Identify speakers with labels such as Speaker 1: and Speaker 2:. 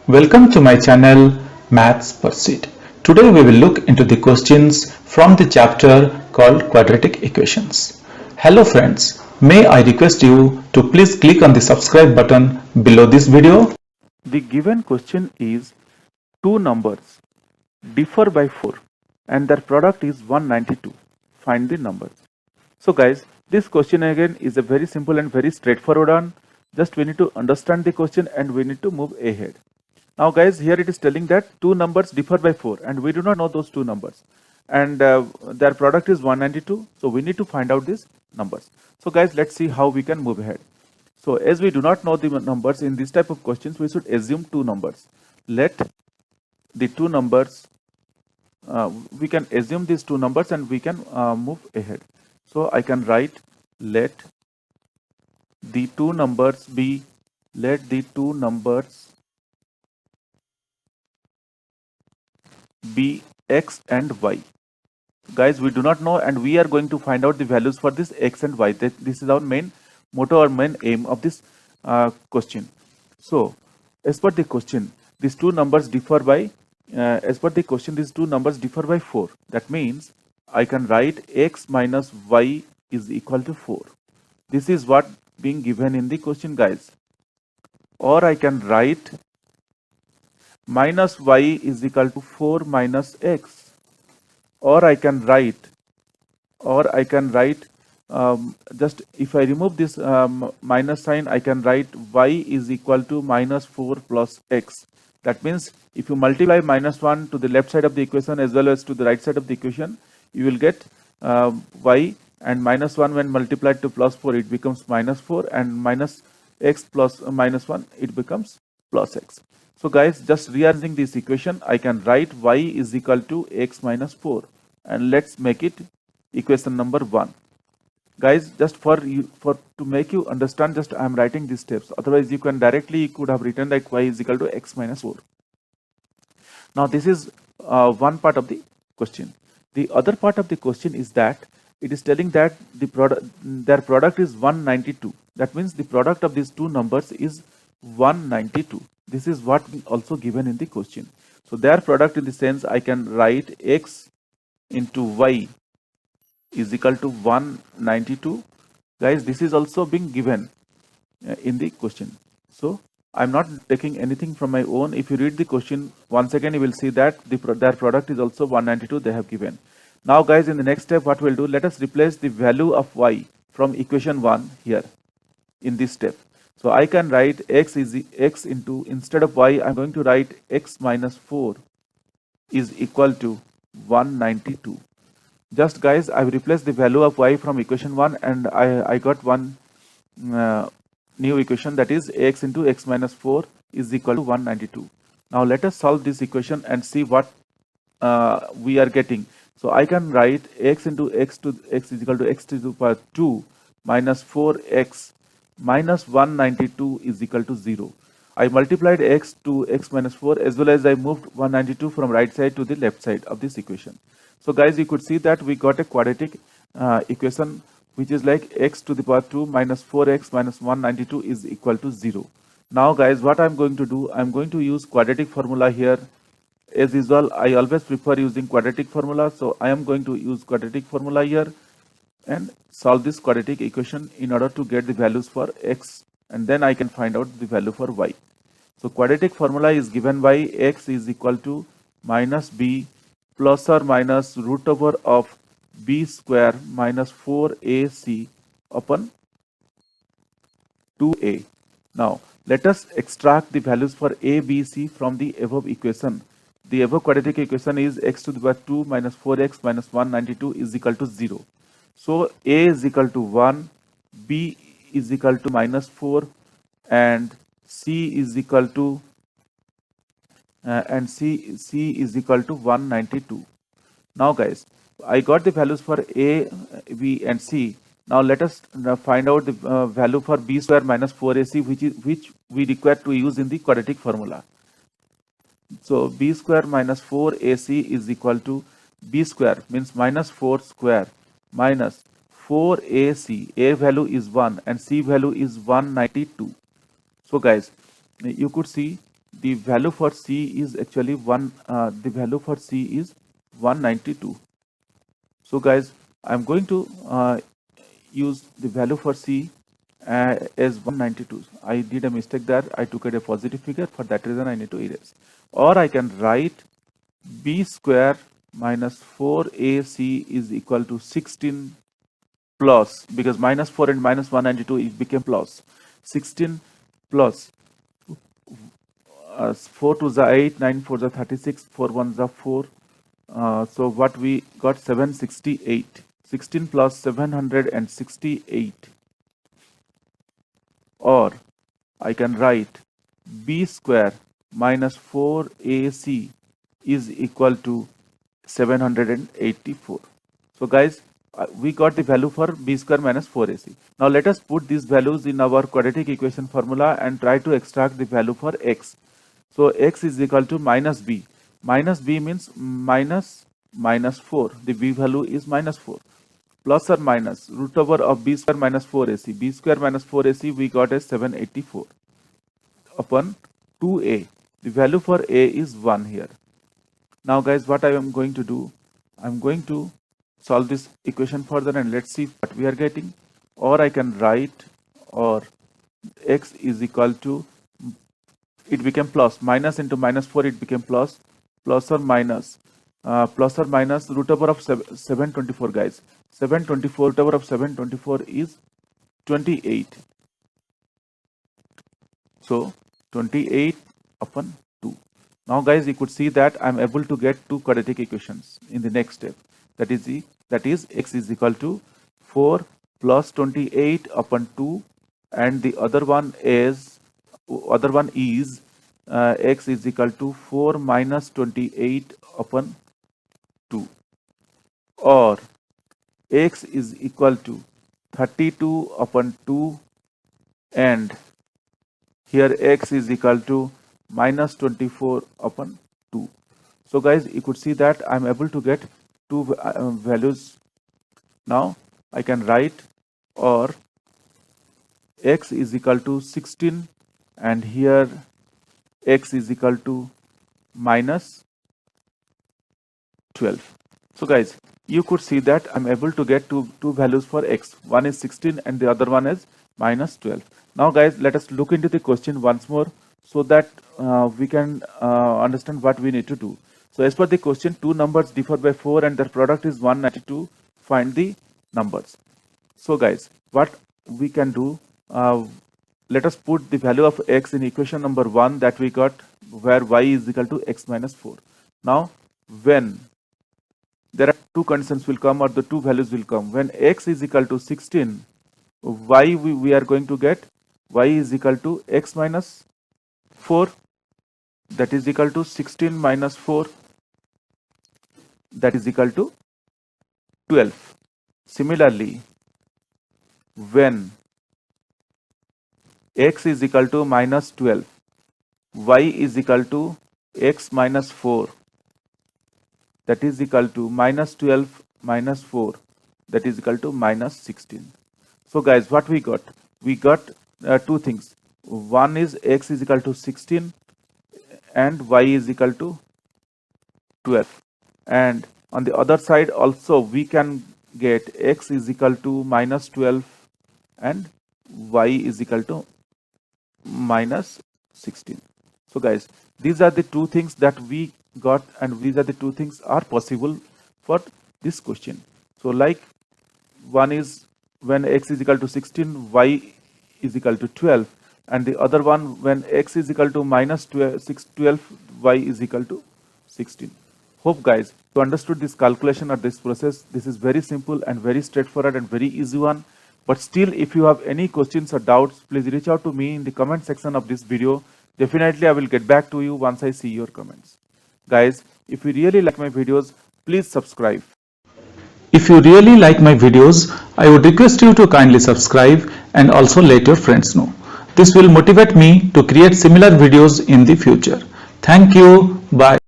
Speaker 1: Welcome to my channel Maths Pursuit. Today we will look into the questions from the chapter called Quadratic Equations. Hello friends, may I request you to please click on the subscribe button below this video.
Speaker 2: The given question is two numbers differ by 4 and their product is 192. Find the numbers. So guys, this question again is a very simple and very straightforward one. Just we need to understand the question and we need to move ahead. Now guys, here it is telling that two numbers differ by 4 and we do not know those two numbers. And their product is 192. So we need to find out these numbers. So guys, let's see how we can move ahead. So as we do not know the numbers in this type of questions, we should assume two numbers. Let the two numbers, we can assume these two numbers and we can move ahead. So I can write let the two numbers be x and y. Guys, we do not know and we are going to find out the values for this x and y. This is our main motto or main aim of this question. So as per the question, these two numbers differ by 4. That means I can write x minus y is equal to 4. This is what being given in the question, guys. Or I can write minus y is equal to 4 minus x. Or I can write just if I remove this minus sign, I can write y is equal to minus 4 plus x. That means if you multiply minus 1 to the left side of the equation as well as to the right side of the equation, you will get y, and minus 1 when multiplied to plus 4 it becomes minus 4, and minus x plus minus 1 it becomes plus x. So guys, just rearranging this equation, I can write y is equal to x minus 4, and let's make it equation number 1. Guys, just to make you understand, just I am writing these steps. Otherwise you could have written like y is equal to x minus 4. Now this is one part of the question. The other part of the question is that it is telling that their product is 192. That means the product of these two numbers is 192. This is what is also given in the question. So their product, in the sense I can write x into y is equal to 192. Guys, this is also being given in the question. So I'm not taking anything from my own. If you read the question once again, you will see that their product is also 192 they have given. Now guys, in the next step, what we'll do, let us replace the value of y from equation 1 here in this step. So I can write x into, instead of y, I'm going to write x minus 4 is equal to 192. Just guys, I've replaced the value of y from equation 1 and I got one new equation, that is x into x minus 4 is equal to 192. Now let us solve this equation and see what we are getting. So I can write x into x is equal to x to the power 2 minus 4x minus 192 is equal to 0. I multiplied x to x minus 4 as well as I moved 192 from right side to the left side of this equation. So guys, you could see that we got a quadratic equation which is like x to the power 2 minus 4x minus 192 is equal to 0. Now guys, what I'm going to do, I'm going to use quadratic formula here. As usual, I always prefer using quadratic formula, so I am going to use quadratic formula here and solve this quadratic equation in order to get the values for x, and then I can find out the value for y. So quadratic formula is given by x is equal to minus b plus or minus root over of b square minus 4ac upon 2a. Now let us extract the values for a, b, c from the above equation. The above quadratic equation is x to the power 2 minus 4x minus 192 is equal to 0. So a is equal to 1, b is equal to minus 4, and c is equal to c is equal to 192. Now guys, I got the values for a, b, and c. Now let us find out the value for b square minus 4ac, which we require to use in the quadratic formula. So b square minus 4ac is equal to b square means minus 4 square minus 4ac. A value is 1 and c value is 192. So guys, you could see the value for C is actually the value for C is 192. So guys, I'm going to use the value for C as 192. I did a mistake there. I took it a positive figure. For that reason, I need to erase. Or I can write B square minus 4AC is equal to 16 plus, because minus 4 and minus 192 it became plus 16 plus 4 to the 8, 9 4 the 36, 4 1 the 4. So what we got 768. 16 plus 768. Or I can write B square minus 4AC is equal to 784. So guys, we got the value for B square minus 4AC. Now let us put these values in our quadratic equation formula and try to extract the value for X. So X is equal to minus B. Minus B means minus 4. The B value is minus 4. Plus or minus root over of B square minus 4AC. B square minus 4AC we got as 784 upon 2A. The value for A is 1 here. Now guys, what I am going to do, I'm going to solve this equation further and let's see what we are getting. Or I can write, or X is equal to, it became plus, minus into minus 4 it became plus or minus root over of 724 guys. 724 root over of 724 is 28. So 28 upon 2. Now guys, you could see that I'm able to get two quadratic equations in the next step. That is X is equal to 4 plus 28 upon 2, and the other one is X is equal to 4 minus 28 upon 2, or X is equal to 32 upon 2, and here X is equal to minus 24 upon 2. So guys, you could see that I'm able to get two values. Now I can write, or X is equal to 16, and here X is equal to minus 12. So guys, you could see that I'm able to get two values for X. One is 16 and the other one is minus 12. Now guys, let us look into the question once more so that we can understand what we need to do. So as per the question, two numbers differ by 4 and their product is 192. Find the numbers. So guys, what we can do, let us put the value of X in equation number 1 that we got, where Y is equal to X minus 4. Now when there are two conditions will come, or the two values will come, when X is equal to 16, Y we are going to get Y is equal to X minus 4, that is equal to 16 minus 4, that is equal to 12. Similarly, when X is equal to minus 12, Y is equal to X minus 4, that is equal to minus 12 minus 4, that is equal to minus 16. So guys, what we got? We got two things. One is X is equal to 16 and Y is equal to 12. And on the other side also we can get X is equal to minus 12 and Y is equal to minus 16. So guys, these are the two things that we got, and these are the two things are possible for this question. So like, one is when X is equal to 16, Y is equal to 12, and the other one when X is equal to minus 12, Y is equal to 16. Hope guys you understood this calculation or this process. This is very simple and very straightforward and very easy one. But still, if you have any questions or doubts, please reach out to me in the comment section of this video. Definitely I will get back to you once I see your comments. Guys, if you really like my videos, please subscribe.
Speaker 1: If you really like my videos, I would request you to kindly subscribe and also let your friends know. This will motivate me to create similar videos in the future. Thank you. Bye.